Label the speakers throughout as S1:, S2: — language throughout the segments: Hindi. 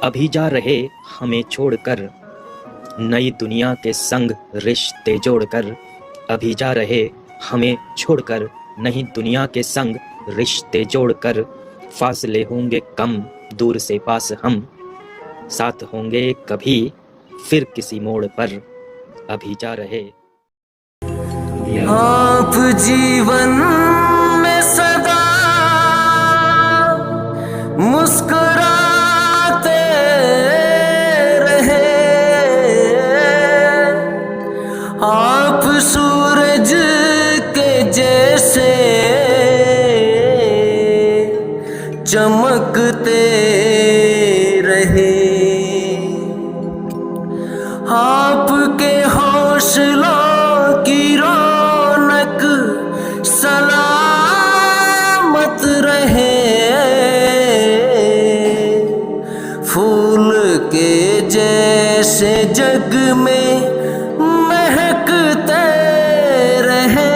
S1: अभी जा रहे हमें छोड़कर, नई दुनिया के संग रिश्ते जोड़कर। अभी जा रहे हमें छोड़कर, नई दुनिया के संग रिश्ते जोड़कर। फासले होंगे कम, दूर से पास हम, साथ होंगे कभी फिर किसी मोड़ पर। अभी जा रहे।
S2: आप जीवन में सदा मुस्कुराते रहे, आप सूरज के जैसे चमकते रहे। आपके हौसलों की रौनक सलामत रहे, फूल के जैसे जग में महकते रहे।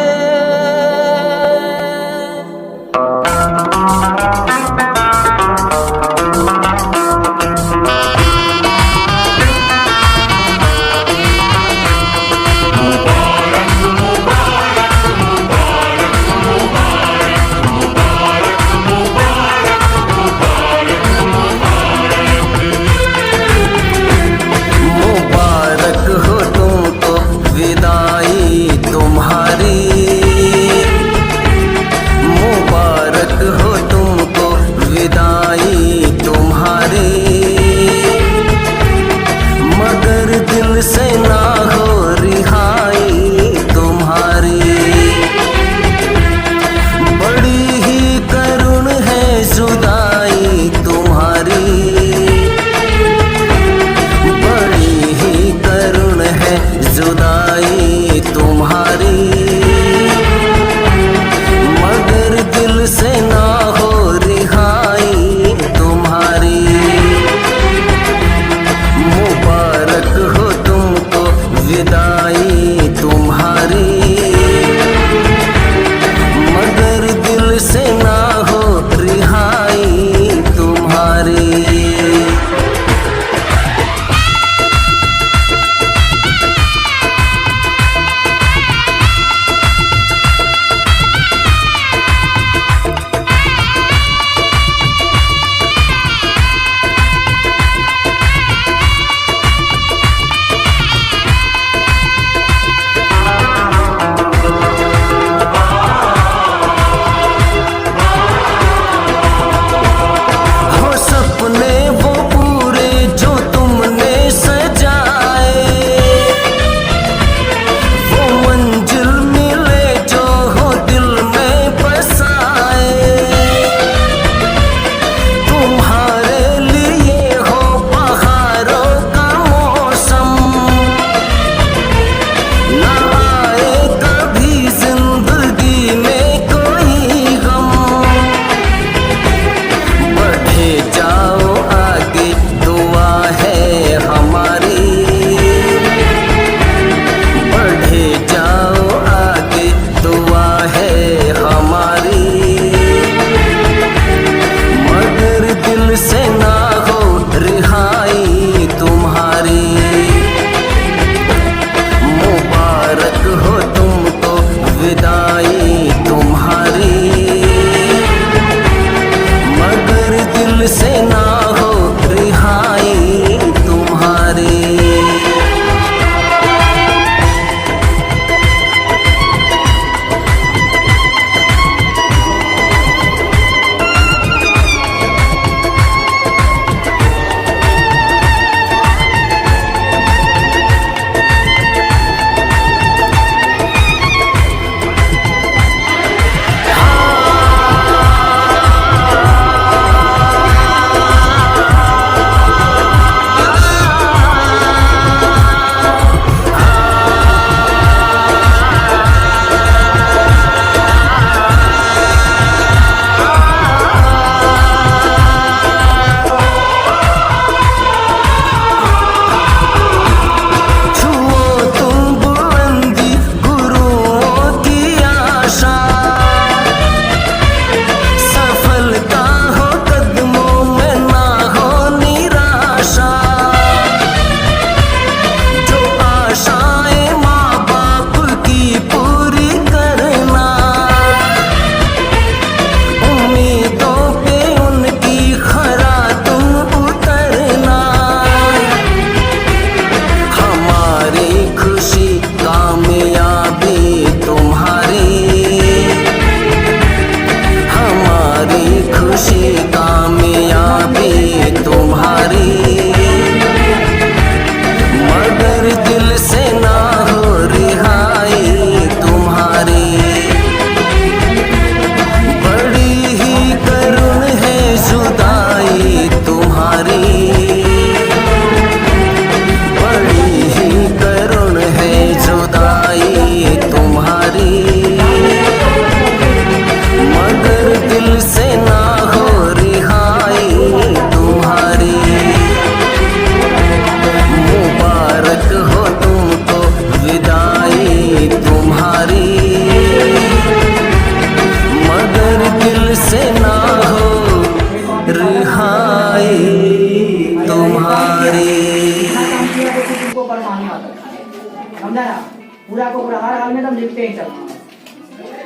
S3: पूरा को पूरा हर हाल में तब लिखते ही चलना,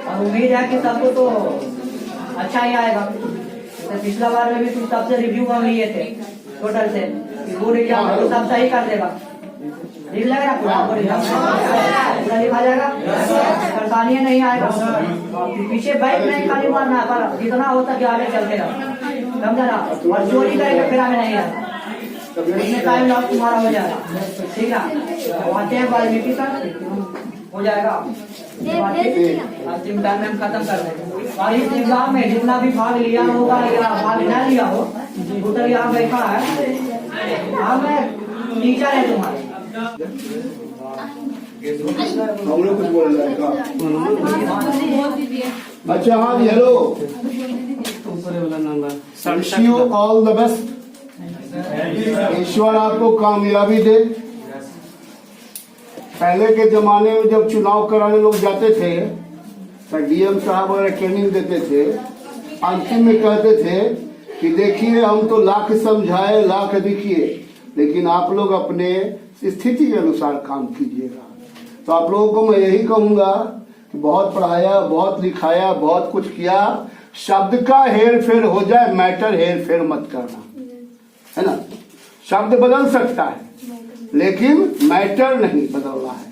S3: और उम्मीद है कि सबको तो अच्छा ही आएगा। तो पिछला बार में भी तुम सबसे रिव्यू हम लिए थे टोटल से, बोर्ड एग्जाम में तो सब सही कर देगा, लिख लेगा ना पूरा बोर्ड एग्जाम पूरा लिखा जाएगा, परेशानी नहीं आएगा। पीछे बैठ नहीं खाली मारना, पर जितना होता कि आगे चलते रहो, समझा ना, और चोरी करेंगे फिर हमें नहीं आता, इसमें टाइम लॉस तुम्हारा हो जाएगा, ठीक है। आते हैं वाल्मीकि तक हो जाएगा, अंतिम टाइम में हम खत्म कर देंगे। और इस एग्जाम में जितना भी भाग लिया होगा या भाग न लिया हो, उधर यहाँ बैठा है, हम टीचर है तुम्हारे।
S4: हम लोग कुछ बोल रहे हैं। अच्छा हाँ, hello, wish you all the best. ईश्वर आपको कामयाबी दे। पहले के जमाने में जब चुनाव कराने लोग जाते थे तो डीएम साहब वगैरह ट्रेनिंग देते थे, अंतिम में कहते थे कि देखिए हम तो लाख समझाए लाख दिखिए, लेकिन आप लोग अपने स्थिति के अनुसार काम कीजिएगा। तो आप लोगों को मैं यही कहूंगा कि बहुत पढ़ाया, बहुत लिखाया, बहुत कुछ किया, शब्द का हेर फेर हो जाए, मैटर हेर फेर मत करना, है ना। शब्द बदल सकता है लेकिन मैटर नहीं बदलना है।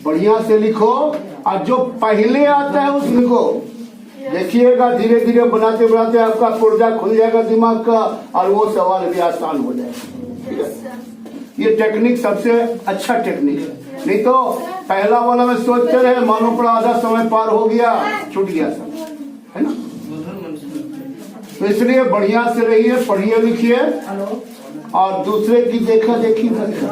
S4: बढ़िया से लिखो, और जो पहले आता है उस लिखो, देखिएगा धीरे धीरे बनाते बनाते आपका पुर्जा खुल जाएगा दिमाग का, और वो सवाल भी आसान हो जाएगा, ठीक है। ये टेक्निक सबसे अच्छा टेक्निक है, नहीं तो पहला वाला में सोचते रहे, मालूम पड़ा आधा समय पार हो गया, छूट गया सब, है ना। तो इसलिए बढ़िया से रहिए, पढ़िए लिखिए, और दूसरे की देखा देखी मत करो।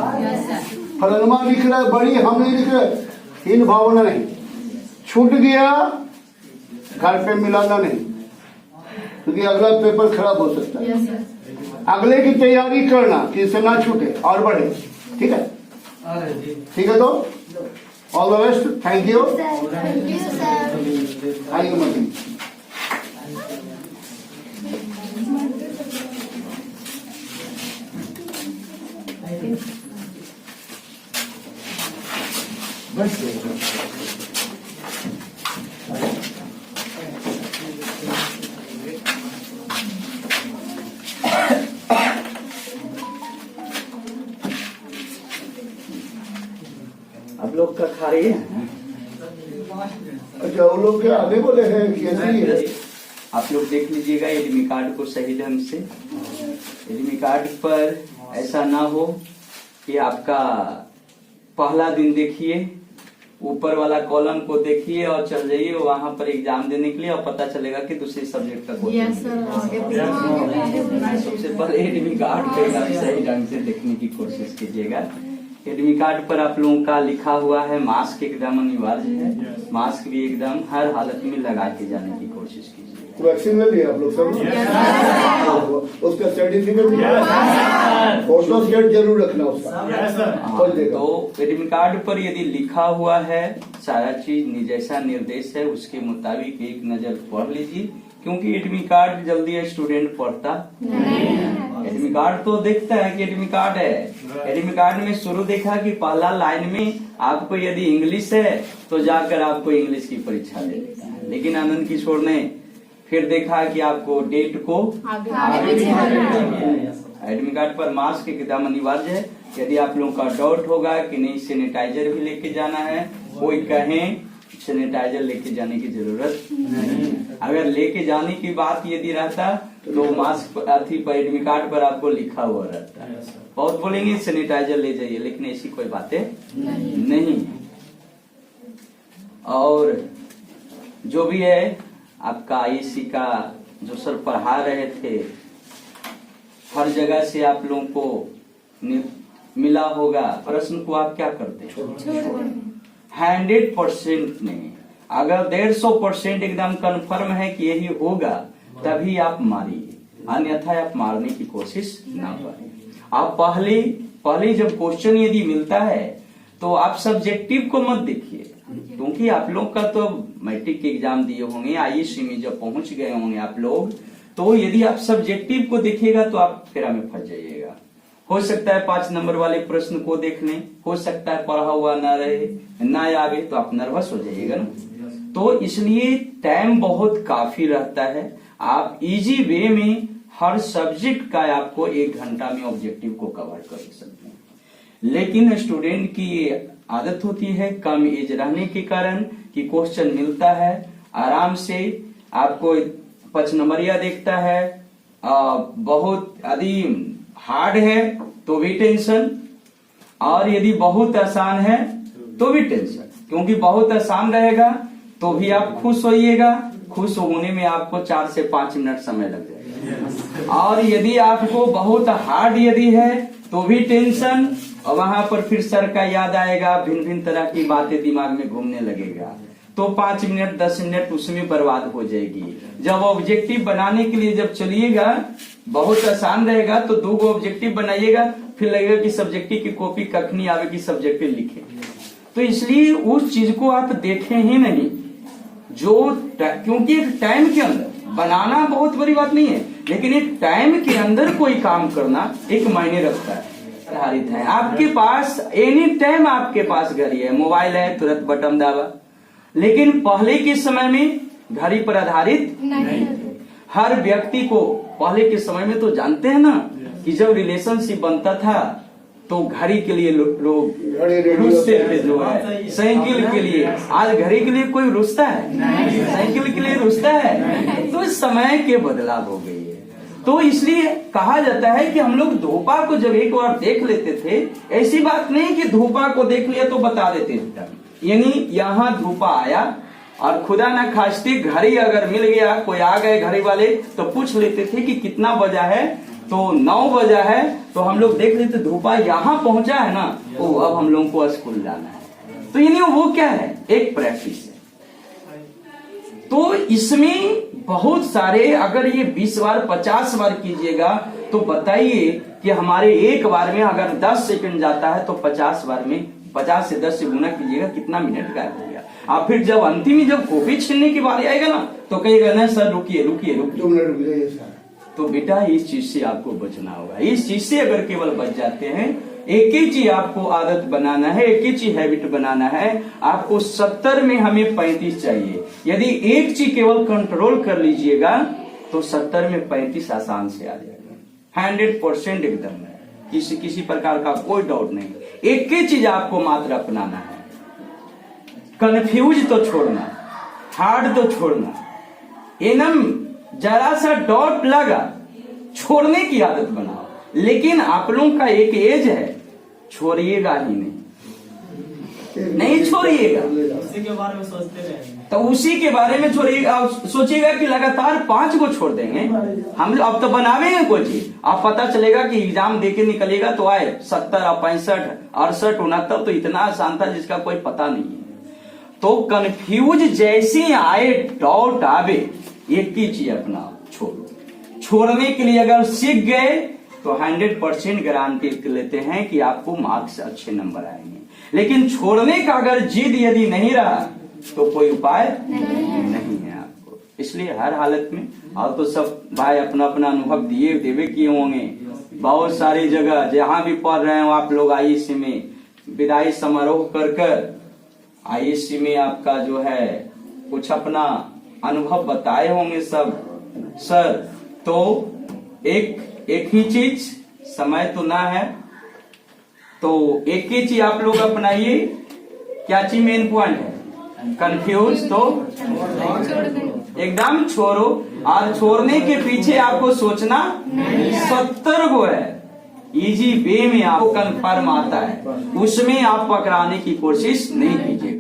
S4: फलनमा लिख रहा है बड़ी, हम नहीं लिख रहे, इन भावना नहीं, छूट गया घर पे मिलाना नहीं, क्योंकि अगला पेपर खराब हो सकता है। अगले की तैयारी करना कि इससे ना छूटे और बढ़े, ठीक है। ठीक है, तो all the best, thank you. Thank you.
S5: आप लोग का खा रही है?
S4: अच्छा, वो लोग क्या आगे बोले हैं कैसे?
S5: आप लोग देख लीजिएगा एडमी कार्ड को सही ढंग से। एडमी कार्ड पर ऐसा ना हो कि आपका पहला दिन देखिए, ऊपर वाला कॉलम को देखिए और चल जाइए वहां पर एग्जाम देने के लिए, और पता चलेगा कि दूसरे सब्जेक्ट का क्वेश्चन। सबसे पहले एडमी कार्ड पे सही ढंग से देखने की कोशिश कीजिएगा। एडमी कार्ड पर आप लोगों का लिखा हुआ है मास्क एकदम अनिवार्य है, मास्क भी एकदम हर हालत में लगा के जाने की कोशिश कीजिए।
S4: वैक्सीन ले लिया आप लोग सब? उसका सर्टिफिकेट, फोटो स्टेट जरूर रखना उसका।
S5: तो एडमिट कार्ड पर यदि लिखा हुआ है सारा चीज जैसा निर्देश है उसके मुताबिक एक नजर पढ़ लीजिए, क्योंकि एडमिट कार्ड जल्दी स्टूडेंट पढ़ता नहीं। एडमिट कार्ड तो देखता है कि एडमिट कार्ड है, एडमिट कार्ड में शुरू देखा कि पहला लाइन में आपको यदि इंग्लिश है तो जाकर आपको इंग्लिश की परीक्षा दे देता है, लेकिन आनंद किशोर ने फिर देखा कि आपको डेट को आगे एडमिट कार्ड पर मास्क एकदम अनिवार्य है। यदि आप लोगों का डाउट होगा कि नहीं सैनिटाइजर भी लेके जाना है, कोई कहें सैनिटाइजर लेके जाने की जरूरत नहीं। अगर लेके जाने की बात यदि रहता तो मास्क अथी पर एडमिट कार्ड पर आपको लिखा हुआ रहता है। बहुत बोलेंगे सैनिटाइजर ले जाइए, लेकिन ऐसी कोई बातें नहीं है। और जो भी है आपका आईएससी का जो सर पढ़ा रहे थे, हर जगह से आप लोगों को मिला होगा, प्रश्न को आप क्या करते हैं? 100% नहीं, अगर 150% एकदम कंफर्म है कि यही होगा तभी आप मारिए, अन्यथा आप मारने की कोशिश ना करें। आप पहले जब क्वेश्चन यदि मिलता है तो आप सब्जेक्टिव को मत देखिए, क्योंकि आप लोग का तो मैट्रिक के एग्जाम दिए होंगे, आईएससी में जब पहुंच गए होंगे आप लोग, तो यदि आप सब्जेक्टिव को देखिएगा तो आप फेरा में फंस जाइएगा। हो सकता है 5 नंबर वाले प्रश्न को देख लें, हो सकता है पढ़ा हुआ ना रहे, ना आवे तो आप नर्वस हो जाइएगा ना। तो इसलिए टाइम बहुत काफी रहता है। आप इजी वे में हर सब्जेक्ट का आपको 1 घंटा में ऑब्जेक्टिव को कवर कर सकते हैं। लेकिन स्टूडेंट की ये आदत होती है कम एज रहने के कारण कि क्वेश्चन मिलता है आराम से, आपको 5 नंबरिया देखता है, बहुत यदि हार्ड है तो भी टेंशन, और यदि बहुत आसान है तो भी टेंशन, क्योंकि बहुत आसान रहेगा तो भी आप खुश होइएगा, खुश होने में आपको 4 से 5 मिनट समय लग जाएगा। और यदि आपको बहुत हार्ड यदि है तो भी टेंशन, और वहां पर फिर सर का याद आएगा, भिन्न भिन्न तरह की बातें दिमाग में घूमने लगेगा, तो 5 मिनट 10 मिनट उसमें बर्बाद हो जाएगी। जब ऑब्जेक्टिव बनाने के लिए जब चलिएगा, बहुत आसान रहेगा तो 2 ऑब्जेक्टिव बनाइएगा, फिर लगेगा कि सब्जेक्टिव की कॉपी कखनी आवे कि सब्जेक्टिव लिखे। तो इसलिए उस चीज को आप देखें ही नहीं, क्योंकि एक टाइम के अंदर बनाना बहुत बड़ी बात नहीं है, लेकिन एक टाइम के अंदर कोई काम करना एक मायने रखता है, आधारित है। आपके पास एनी टाइम आपके पास घड़ी है, मोबाइल है, तुरंत बटन दबा, लेकिन पहले के समय में घड़ी पर आधारित नहीं। हर व्यक्ति को पहले के समय में तो जानते हैं ना कि जब रिलेशनशिप बनता था तो घड़ी के लिए लोग रुसते थे, जो है साइकिल के लिए। आज घड़ी के लिए कोई रुसता है? साइकिल के लिए रुसता है? तो समय के बदलाव हो गई है। तो इसलिए कहा जाता है कि हम लोग धोपा को जब एक बार देख लेते थे, ऐसी बात नहीं कि धोपा को देख लिया तो बता देते थे, यानी यहाँ धूपा आया और खुदा ना खास्ते घड़ी अगर मिल गया, कोई आ गए घड़ी वाले तो पूछ लेते थे कि कितना बजा है, तो 9 बजा है, तो हम लोग देख लेते धूपा यहाँ पहुंचा है ना, तो अब हम लोगों को स्कूल जाना है। तो यानी वो क्या है, एक प्रैक्टिस है। तो इसमें बहुत सारे, अगर ये 20 बार 50 बार कीजिएगा तो बताइए कि हमारे एक बार में अगर 10 सेकंड जाता है तो 50 बार में 50 से 10 से गुना कीजिएगा, कितना मिनट गायब हो गया। आप फिर जब अंतिम में जब कॉपी छीनने की बारी आएगा ना तो कहिएगा ना सर रुकिए रुकिए रुकिए,
S4: 2 मिनट रुक जाइए सर।
S5: तो बेटा इस चीज से आपको बचना होगा। इस चीज से अगर केवल बच जाते हैं, एक ही चीज आपको आदत बनाना है, एक ही चीज हैबिट बनाना है। आपको 70 में हमें 35 चाहिए। यदि एक चीज केवल कंट्रोल कर लीजिएगा तो 70 में 35 आसान से आ जाएगा, 100% एकदम है, किसी प्रकार का कोई डाउट नहीं। एक ही चीज आपको मात्र अपनाना है, कंफ्यूज तो छोड़ना, हार्ड तो छोड़ना, एनम जरा सा डॉट लगा छोड़ने की आदत बनाओ। लेकिन आप लोगों का एक एज है, छोड़िएगा ही नहीं छोड़िएगा,
S6: उसी के बारे में सोचते रहेंगे,
S5: तो उसी के बारे में छोड़िएगा। सोचिएगा कि लगातार 5 को छोड़ देंगे हम, अब तो बनावेंगे कोई चीज। अब पता चलेगा कि एग्जाम देके निकलेगा तो आए 70 और 65 68 69, तो इतना आसान था जिसका कोई पता नहीं है। तो कंफ्यूज जैसे आए, डाउट आवे, एक ही चीज अपना छोड़ो। छोड़ने के लिए अगर सीख गए तो 100% गारंटी लेते हैं कि आपको मार्क्स अच्छे नंबर आएंगे। लेकिन छोड़ने का अगर जिद यदि नहीं रहा तो कोई उपाय नहीं है आपको। इसलिए हर हालत में, और तो सब भाई अपना अपना अनुभव देवे किए होंगे, बहुत सारी जगह जहां भी पढ़ रहे हो आप लोग, आईएससी में विदाई समारोह कर आईएससी में आपका जो है कुछ अपना अनुभव बताए होंगे सब सर। तो एक ही चीज, समय तो ना है, तो एक ही चीज आप लोग अपनाइए। क्या चीज मेन पॉइंट है, कंफ्यूज तो एकदम छोड़ो, और छोड़ने के पीछे आपको सोचना 70 को है, इजी वे में आपको कंफर्म आता है, उसमें आप पकड़ाने की कोशिश नहीं कीजिए।